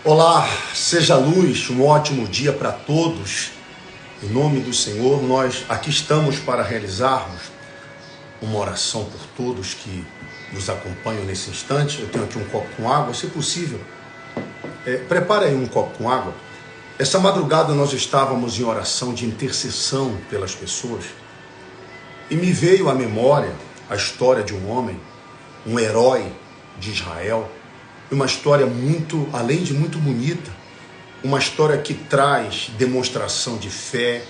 Olá, seja luz, um ótimo dia para todos. Em nome do Senhor, nós aqui estamos para realizarmos uma oração por todos que nos acompanham nesse instante. Eu tenho aqui um copo com água, se possível, prepare aí um copo com água. Essa madrugada nós estávamos em oração de intercessão pelas pessoas e me veio à memória a história de um homem, um herói de Israel, uma história muito, além de muito bonita, uma história que traz demonstração de fé,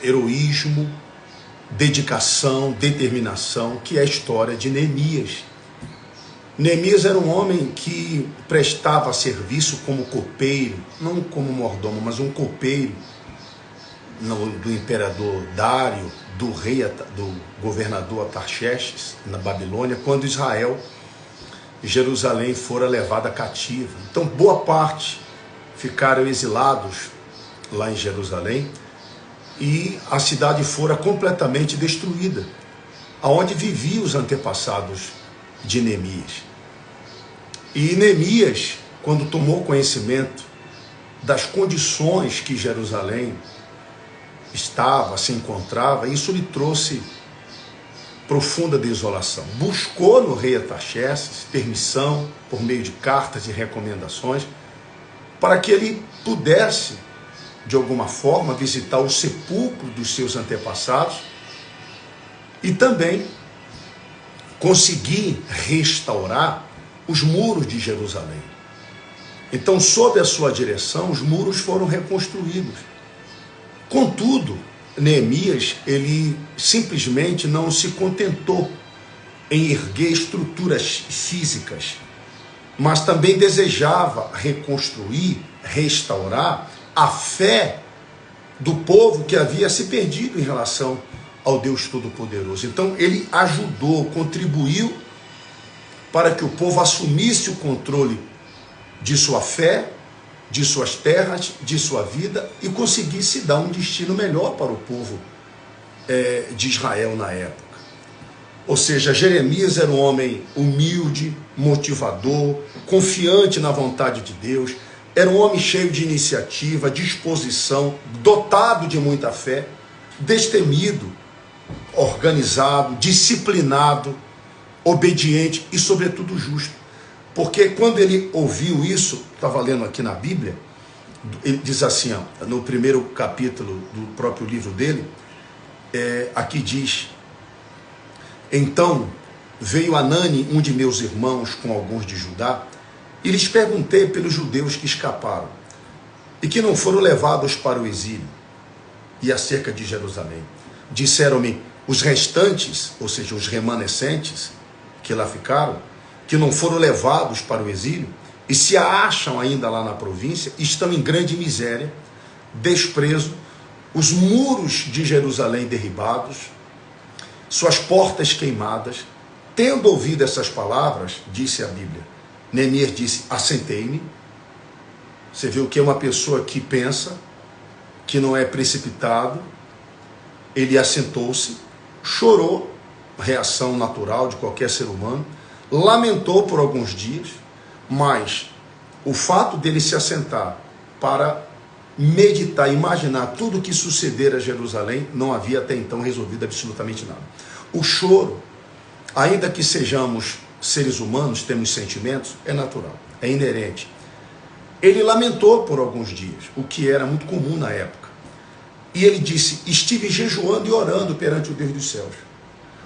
heroísmo, dedicação, determinação, que é a história de Neemias. Neemias era um homem que prestava serviço como copeiro, não como mordomo, mas um copeiro do imperador Dário, do governador Artaxerxes, na Babilônia, quando Jerusalém fora levada cativa. Então, boa parte ficaram exilados lá em Jerusalém e a cidade fora completamente destruída, aonde viviam os antepassados de Neemias. E Neemias, quando tomou conhecimento das condições que Jerusalém se encontrava, isso lhe trouxe profunda desolação. Buscou no rei Artaxerxes permissão, por meio de cartas e recomendações, para que ele pudesse, de alguma forma, visitar o sepulcro dos seus antepassados e também conseguir restaurar os muros de Jerusalém. Então, sob a sua direção, os muros foram reconstruídos. Contudo, Neemias, ele simplesmente não se contentou em erguer estruturas físicas, mas também desejava reconstruir, restaurar a fé do povo que havia se perdido em relação ao Deus Todo-Poderoso. Então ele ajudou, contribuiu para que o povo assumisse o controle de sua fé, de suas terras, de sua vida, e conseguisse dar um destino melhor para o povo de Israel na época. Ou seja, Jeremias era um homem humilde, motivador, confiante na vontade de Deus, era um homem cheio de iniciativa, disposição, dotado de muita fé, destemido, organizado, disciplinado, obediente e, sobretudo, justo. Porque quando ele ouviu isso, estava lendo aqui na Bíblia, ele diz assim, no primeiro capítulo do próprio livro dele, aqui diz: então veio Anani, um de meus irmãos, com alguns de Judá, e lhes perguntei pelos judeus que escaparam e que não foram levados para o exílio e acerca de Jerusalém. Disseram-me: os restantes, ou seja, os remanescentes que lá ficaram, que não foram levados para o exílio e se acham ainda lá na província, estão em grande miséria, desprezo, os muros de Jerusalém derribados, suas portas queimadas. Tendo ouvido essas palavras, disse a Bíblia, Neemias disse: assentei-me. Você vê o que é uma pessoa que pensa, que não é precipitado. Ele assentou-se, chorou, reação natural de qualquer ser humano, lamentou por alguns dias, mas o fato dele se assentar para meditar, imaginar tudo o que sucedera a Jerusalém, não havia até então resolvido absolutamente nada. O choro, ainda que sejamos seres humanos, temos sentimentos, é natural, é inerente. Ele lamentou por alguns dias, o que era muito comum na época. E ele disse: estive jejuando e orando perante o Deus dos céus.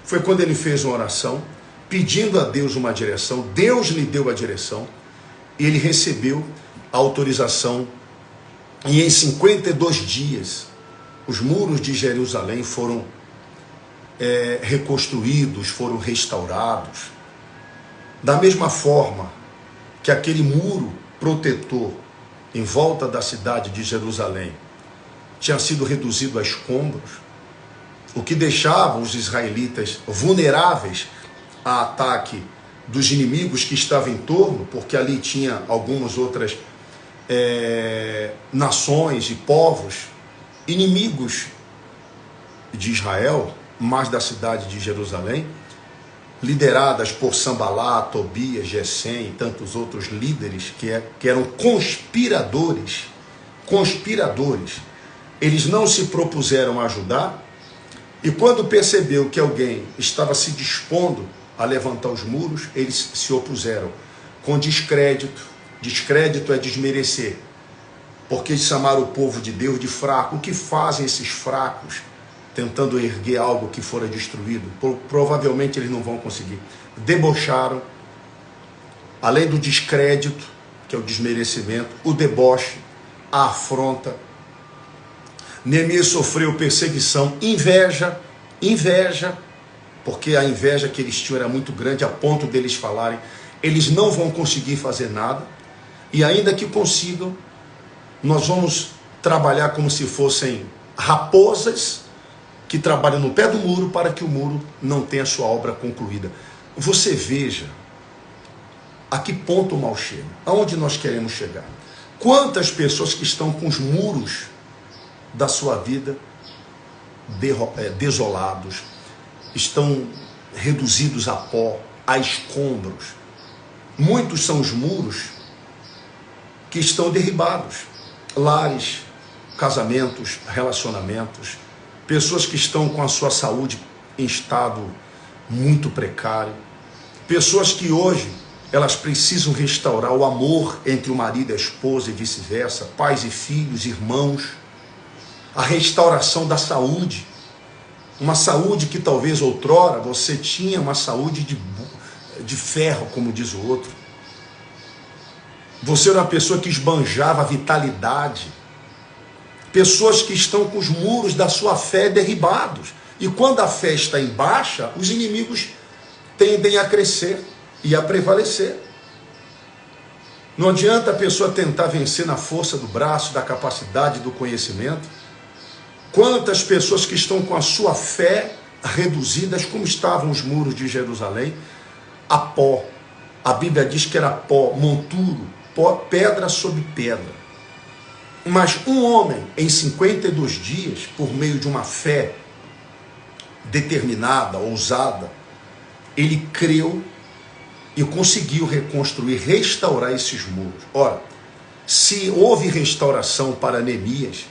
Foi quando ele fez uma oração, pedindo a Deus uma direção. Deus lhe deu a direção, e ele recebeu a autorização, e em 52 dias, os muros de Jerusalém foram reconstruídos, foram restaurados. Da mesma forma que aquele muro protetor em volta da cidade de Jerusalém tinha sido reduzido a escombros, o que deixava os israelitas vulneráveis a ataque dos inimigos que estavam em torno, porque ali tinha algumas outras nações e povos inimigos de Israel, mas da cidade de Jerusalém. lideradas por Sambalá, Tobias, Gesem e tantos outros líderes que eram conspiradores. Eles não se propuseram a ajudar, e quando percebeu que alguém estava se dispondo a levantar os muros, eles se opuseram com descrédito. Descrédito é desmerecer, porque chamaram o povo de Deus de fraco. O que fazem esses fracos tentando erguer algo que fora destruído? Provavelmente eles não vão conseguir. Debocharam, além do descrédito, que é o desmerecimento, o deboche, a afronta. Neemias sofreu perseguição, inveja, porque a inveja que eles tinham era muito grande, a ponto deles falarem, eles não vão conseguir fazer nada, e ainda que consigam, nós vamos trabalhar como se fossem raposas que trabalham no pé do muro para que o muro não tenha sua obra concluída. Você veja a que ponto o mal chega, aonde nós queremos chegar. Quantas pessoas que estão com os muros da sua vida desolados, estão reduzidos a pó, a escombros. Muitos são os muros que estão derribados. Lares, casamentos, relacionamentos, pessoas que estão com a sua saúde em estado muito precário, pessoas que hoje elas precisam restaurar o amor entre o marido e a esposa e vice-versa, pais e filhos, irmãos, a restauração da saúde, uma saúde que talvez outrora você tinha uma saúde de ferro, como diz o outro. Você era uma pessoa que esbanjava a vitalidade. Pessoas que estão com os muros da sua fé derribados. E quando a fé está em baixa, os inimigos tendem a crescer e a prevalecer. Não adianta a pessoa tentar vencer na força do braço, da capacidade, do conhecimento. Quantas pessoas que estão com a sua fé reduzidas, como estavam os muros de Jerusalém, a pó. A Bíblia diz que era pó, monturo, pó, pedra sobre pedra. Mas um homem, em 52 dias, por meio de uma fé determinada, ousada, ele creu e conseguiu reconstruir, restaurar esses muros. Ora, se houve restauração para Neemias,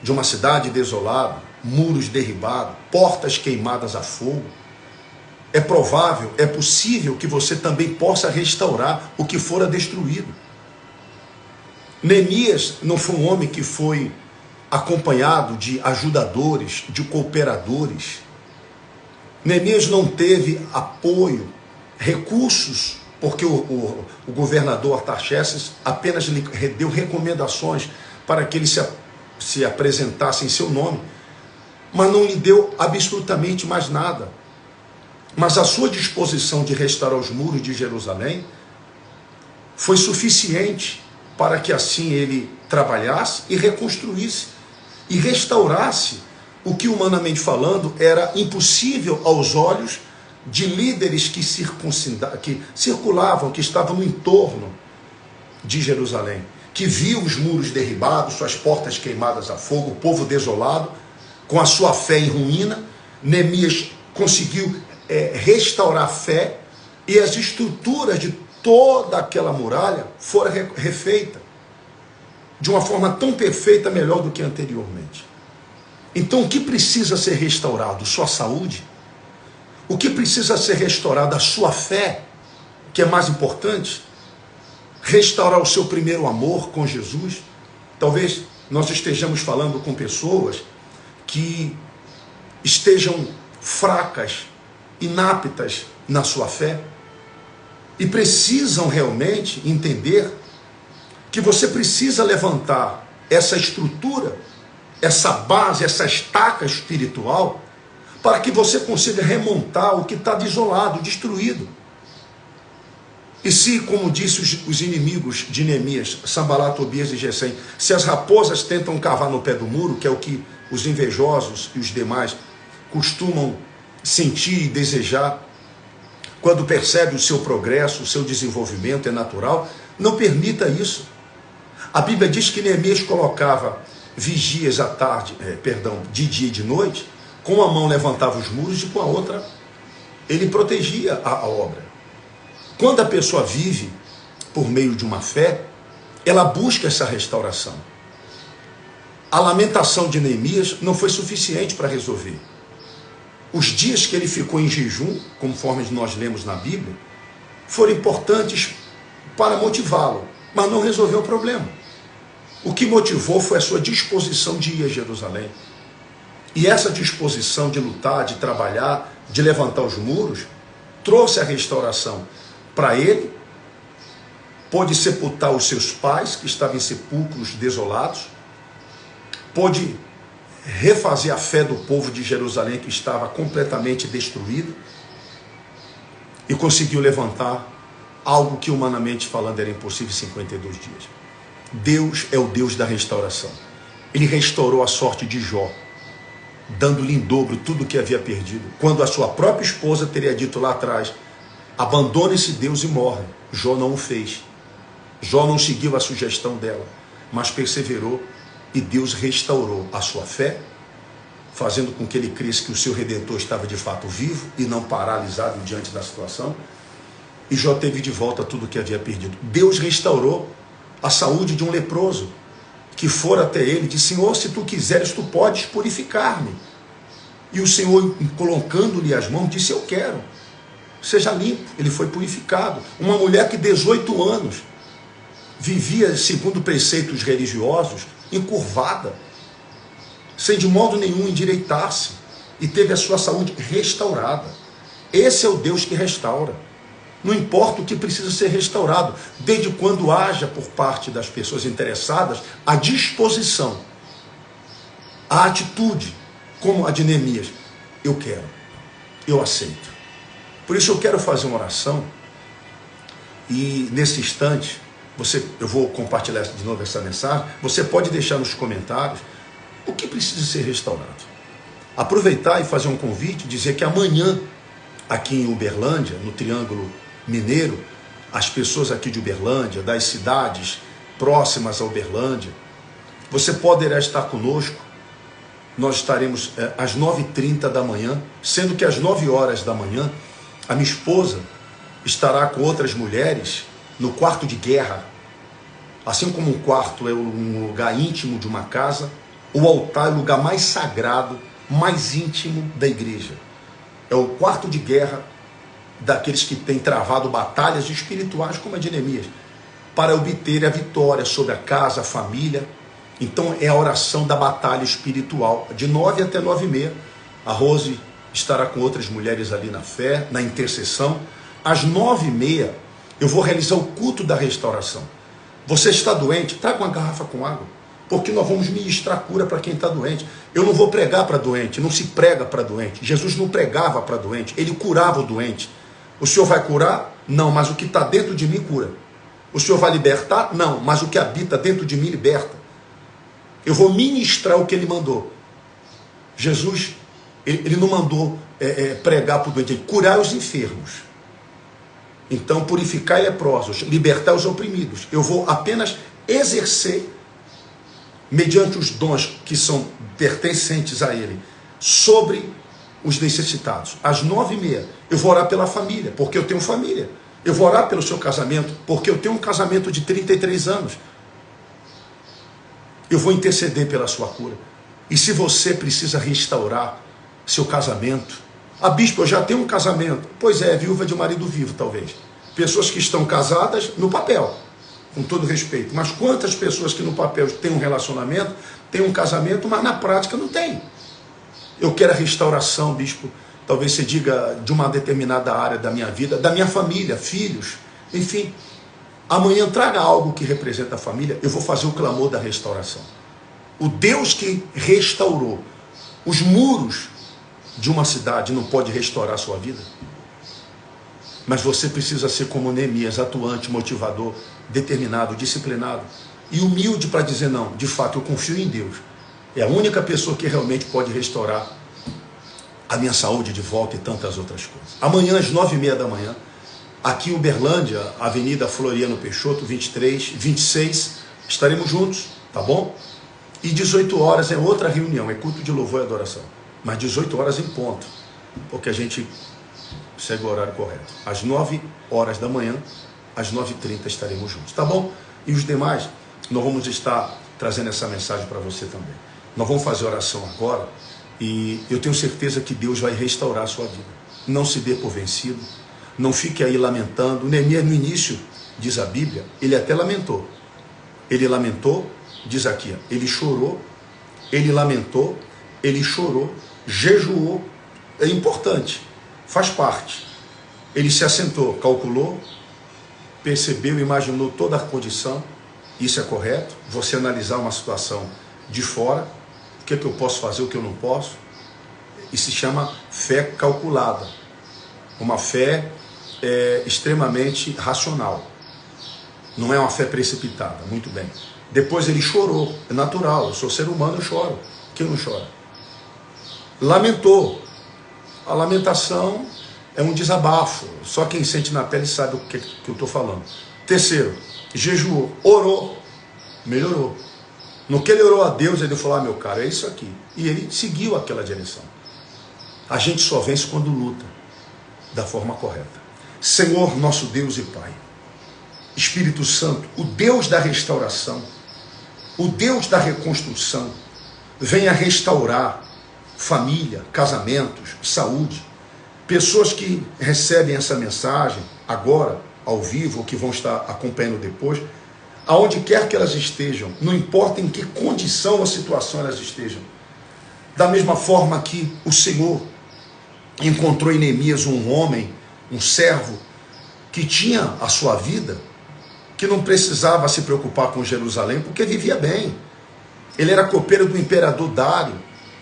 de uma cidade desolada, muros derribados, portas queimadas a fogo, é provável, é possível que você também possa restaurar o que fora destruído. Neemias não foi um homem que foi acompanhado de ajudadores, de cooperadores. Neemias não teve apoio, recursos, porque o governador Artaxerxes apenas lhe deu recomendações para que ele se apresentasse em seu nome, mas não lhe deu absolutamente mais nada. Mas a sua disposição de restaurar os muros de Jerusalém foi suficiente para que assim ele trabalhasse e reconstruísse e restaurasse o que, humanamente falando, era impossível aos olhos de líderes que circulavam, que estavam no entorno de Jerusalém, que viam os muros derribados, suas portas queimadas a fogo, o povo desolado, com a sua fé em ruína. Neemias conseguiu restaurar a fé, e as estruturas de toda aquela muralha foram refeitas de uma forma tão perfeita, melhor do que anteriormente. Então, o que precisa ser restaurado? Sua saúde. O que precisa ser restaurado? A sua fé, que é mais importante. Restaurar o seu primeiro amor com Jesus. Talvez nós estejamos falando com pessoas que estejam fracas, inaptas na sua fé, e precisam realmente entender que você precisa levantar essa estrutura, essa base, essa estaca espiritual, para que você consiga remontar o que está desolado, destruído. E se, como disse os inimigos de Neemias, Sambalá, Tobias e Gesem, se as raposas tentam cavar no pé do muro, que é o que os invejosos e os demais costumam sentir e desejar, quando percebe o seu progresso, o seu desenvolvimento é natural, não permita isso. A Bíblia diz que Neemias colocava vigias à tarde, de dia e de noite, com uma mão levantava os muros e com a outra ele protegia a obra. Quando a pessoa vive por meio de uma fé, ela busca essa restauração. A lamentação de Neemias não foi suficiente para resolver. Os dias que ele ficou em jejum, conforme nós lemos na Bíblia, foram importantes para motivá-lo, mas não resolveu o problema. O que motivou foi a sua disposição de ir a Jerusalém. E essa disposição de lutar, de trabalhar, de levantar os muros, trouxe a restauração para ele, pôde sepultar os seus pais, que estavam em sepulcros desolados, pôde refazer a fé do povo de Jerusalém, que estava completamente destruída, e conseguiu levantar algo que, humanamente falando, era impossível em 52 dias. Deus é o Deus da restauração. Ele restaurou a sorte de Jó, dando-lhe em dobro tudo o que havia perdido, quando a sua própria esposa teria dito lá atrás: abandone esse Deus e morre. Jó não o fez. Jó não seguiu a sugestão dela, mas perseverou, e Deus restaurou a sua fé, fazendo com que ele cresça que o seu Redentor estava de fato vivo e não paralisado diante da situação, e Jó teve de volta tudo o que havia perdido. Deus restaurou a saúde de um leproso, que fora até ele e disse: Senhor, se tu quiseres, tu podes purificar-me. E o Senhor, colocando-lhe as mãos, disse: eu quero, seja limpo. Ele foi purificado. Uma mulher que 18 anos vivia segundo preceitos religiosos, encurvada, sem de modo nenhum endireitar-se, e teve a sua saúde restaurada. Esse é o Deus que restaura. Não importa o que precisa ser restaurado, desde quando haja por parte das pessoas interessadas a disposição, a atitude, como a de Neemias: eu quero, eu aceito. Por isso eu quero fazer uma oração, e nesse instante, eu vou compartilhar de novo essa mensagem, você pode deixar nos comentários o que precisa ser restaurado. Aproveitar e fazer um convite, dizer que amanhã, aqui em Uberlândia, no Triângulo Mineiro, as pessoas aqui de Uberlândia, das cidades próximas a Uberlândia, você poderá estar conosco. Nós estaremos às 9h30 da manhã, sendo que às 9 horas da manhã, a minha esposa estará com outras mulheres no quarto de guerra. Assim como um quarto é um lugar íntimo de uma casa, o altar é o lugar mais sagrado, mais íntimo da igreja. É o quarto de guerra daqueles que têm travado batalhas espirituais como a de Neemias, para obter a vitória sobre a casa, a família. Então é a oração da batalha espiritual, de 9 até 9h30. A Rose estará com outras mulheres ali na fé, na intercessão. Às 9h30 eu vou realizar o culto da restauração. Você está doente? Traga uma garrafa com água, porque nós vamos ministrar cura para quem está doente. Eu não vou pregar para doente, não se prega para doente. Jesus não pregava para doente, ele curava o doente. O Senhor vai curar? Não, mas o que está dentro de mim cura. O Senhor vai libertar? Não, mas o que habita dentro de mim liberta. Eu vou ministrar o que ele mandou. Jesus, ele não mandou pregar para o doente, ele curar os enfermos. Então, purificar leprosos, libertar os oprimidos. Eu vou apenas exercer, mediante os dons que são pertencentes a ele, sobre os necessitados. Às 9h30, eu vou orar pela família, porque eu tenho família. Eu vou orar pelo seu casamento, porque eu tenho um casamento de 33 anos. Eu vou interceder pela sua cura. E se você precisa restaurar seu casamento, bispo, eu já tenho um casamento. Pois é, viúva de marido vivo, talvez. Pessoas que estão casadas no papel, com todo respeito. Mas quantas pessoas que no papel têm um relacionamento, têm um casamento, mas na prática não tem? Eu quero a restauração, bispo. Talvez você diga de uma determinada área da minha vida, da minha família, filhos, enfim. Amanhã traga algo que representa a família, eu vou fazer o clamor da restauração. O Deus que restaurou os muros de uma cidade não pode restaurar a sua vida? Mas você precisa ser como Neemias, atuante, motivador, determinado, disciplinado e humilde para dizer: não, de fato eu confio em Deus. É a única pessoa que realmente pode restaurar a minha saúde de volta e tantas outras coisas. Amanhã às 9h30 da manhã, aqui em Uberlândia, Avenida Floriano Peixoto, 23, 26, estaremos juntos, tá bom? E 18 horas é outra reunião, é culto de louvor e adoração. Mas 18 horas em ponto, porque a gente segue o horário correto. Às 9 horas da manhã, às 9h30 estaremos juntos, tá bom? E os demais, nós vamos estar trazendo essa mensagem para você também. Nós vamos fazer oração agora e eu tenho certeza que Deus vai restaurar a sua vida. Não se dê por vencido, não fique aí lamentando. Neemias, no início, diz a Bíblia, ele até lamentou. Ele lamentou, diz aqui, ele chorou, ele lamentou, ele chorou, jejuou. É importante, faz parte. Ele se assentou, calculou, percebeu, imaginou toda a condição. Isso é correto, você analisar uma situação de fora, o que é que eu posso fazer, o que eu não posso. Isso se chama fé calculada, uma fé extremamente racional, não é uma fé precipitada. Muito bem. Depois ele chorou, é natural, eu sou ser humano, eu choro. Quem não chora? Lamentou. A lamentação é um desabafo, só quem sente na pele sabe o que eu estou falando. Terceiro, jejuou, orou, melhorou. No que ele orou a Deus, ele falou, meu cara, é isso aqui. E ele seguiu aquela direção. A gente só vence quando luta da forma correta. Senhor, nosso Deus e Pai, Espírito Santo, o Deus da restauração, o Deus da reconstrução, venha restaurar família, casamentos, saúde. Pessoas que recebem essa mensagem agora, ao vivo, ou que vão estar acompanhando depois, aonde quer que elas estejam, não importa em que condição ou situação elas estejam. Da mesma forma que o Senhor encontrou em Neemias um homem, um servo, que tinha a sua vida, que não precisava se preocupar com Jerusalém, porque vivia bem. Ele era copeiro do imperador Dário,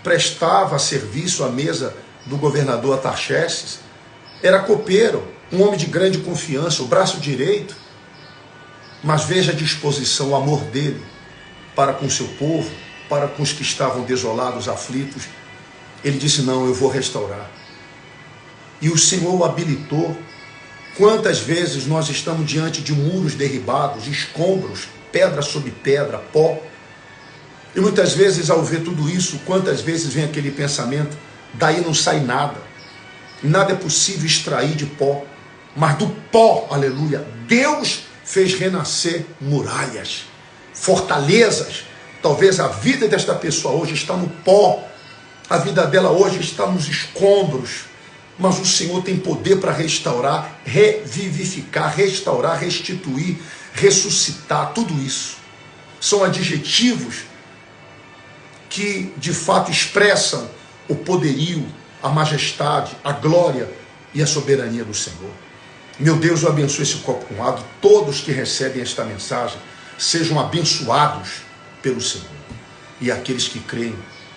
prestava serviço à mesa do governador Atarxerxes, era copeiro, um homem de grande confiança, o braço direito. Mas veja a disposição, o amor dele para com seu povo, para com os que estavam desolados, aflitos. Ele disse, não, eu vou restaurar. E o Senhor o habilitou. Quantas vezes nós estamos diante de muros derribados, escombros, pedra sobre pedra, pó. E muitas vezes, ao ver tudo isso, quantas vezes vem aquele pensamento, daí não sai nada. Nada é possível extrair de pó. Mas do pó, aleluia, Deus fez renascer muralhas, fortalezas. Talvez a vida desta pessoa hoje está no pó, a vida dela hoje está nos escombros, mas o Senhor tem poder para restaurar, revivificar, restaurar, restituir, ressuscitar. Tudo isso são adjetivos que de fato expressam o poderio, a majestade, a glória e a soberania do Senhor. Meu Deus, eu abençoe esse copo com água. Todos que recebem esta mensagem sejam abençoados pelo Senhor. E aqueles que creem,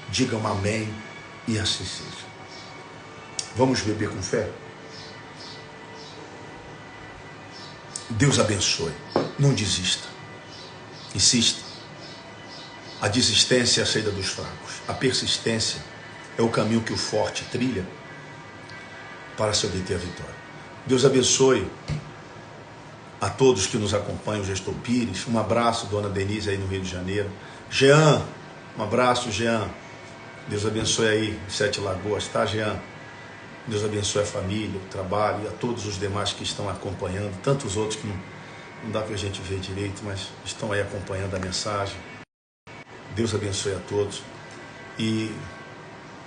digam amém e assim seja. Vamos beber com fé? Deus abençoe. Não desista. Insista. A desistência é a saída dos fracos. A persistência é o caminho que o forte trilha para se obter a vitória. Deus abençoe a todos que nos acompanham, o Gestor Pires. Um abraço, dona Denise, aí no Rio de Janeiro. Jean, um abraço, Jean. Deus abençoe aí, Sete Lagoas, tá, Jean? Deus abençoe a família, o trabalho e a todos os demais que estão acompanhando. Tantos outros que não dá para a gente ver direito, mas estão aí acompanhando a mensagem. Deus abençoe a todos. E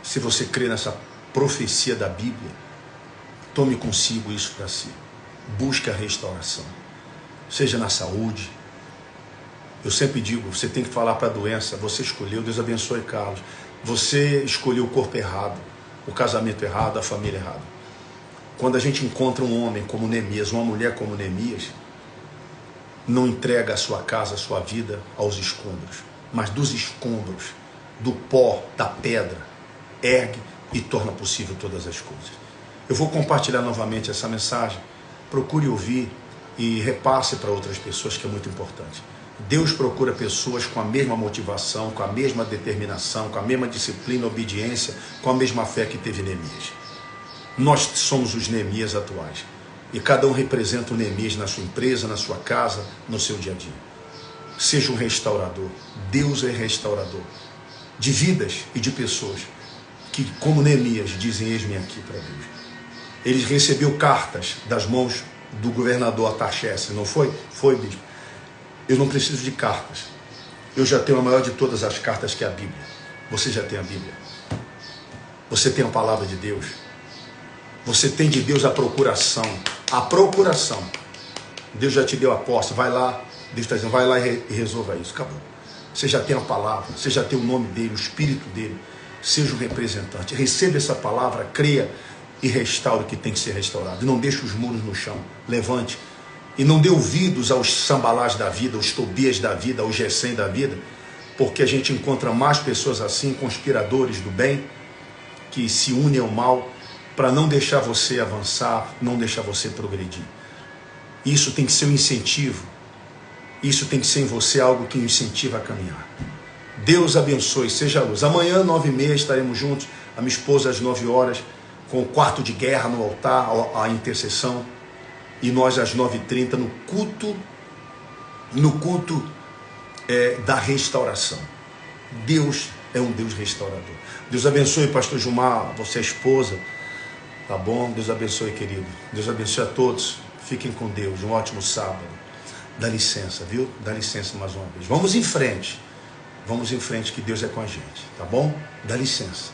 se você crê nessa profecia da Bíblia, tome consigo isso para si. Busque a restauração. Seja na saúde. Eu sempre digo, você tem que falar para a doença. Você escolheu, Deus abençoe, Carlos. Você escolheu o corpo errado, o casamento errado, a família errada. Quando a gente encontra um homem como Neemias, uma mulher como Neemias, não entrega a sua casa, a sua vida aos escombros, mas dos escombros, do pó, da pedra, ergue e torna possível todas as coisas. Eu vou compartilhar novamente essa mensagem. Procure ouvir e repasse para outras pessoas, que é muito importante. Deus procura pessoas com a mesma motivação, com a mesma determinação, com a mesma disciplina, obediência, com a mesma fé que teve Neemias. Nós somos os Neemias atuais. E cada um representa o Neemias na sua empresa, na sua casa, no seu dia a dia. Seja um restaurador. Deus é restaurador de vidas e de pessoas que, como Neemias, dizem, eis-me aqui para Deus. Ele recebeu cartas das mãos do governador Artaxerxes, não foi? Foi, bispo. Eu não preciso de cartas. Eu já tenho a maior de todas as cartas, que é a Bíblia. Você já tem a Bíblia. Você tem a palavra de Deus. Você tem de Deus a procuração. A procuração. Deus já te deu a posse. Vai lá. Deus está dizendo, vai lá e resolva isso. Acabou. Você já tem a palavra. Você já tem o nome dele, o espírito dele. Seja o representante. Receba essa palavra, creia e restaure o que tem que ser restaurado. E não deixe os muros no chão. Levante. E não dê ouvidos aos sambalás da vida, aos Tobias da vida, aos Gesem da vida, porque a gente encontra mais pessoas assim, conspiradores do bem, que se unem ao mal para não deixar você avançar, não deixar você progredir. Isso tem que ser um incentivo. Isso tem que ser em você algo que o incentiva a caminhar. Deus abençoe, seja a luz. Amanhã, 9h30, estaremos juntos. A minha esposa às 9 horas, com o quarto de guerra no altar, a intercessão. E nós às 9h30 no culto da restauração. Deus é um Deus restaurador. Deus abençoe, pastor Gilmar, você é esposa, tá bom? Deus abençoe, querido. Deus abençoe a todos. Fiquem com Deus, um ótimo sábado. Dá licença, viu? Dá licença mais uma vez. Vamos em frente que Deus é com a gente, tá bom? Dá licença.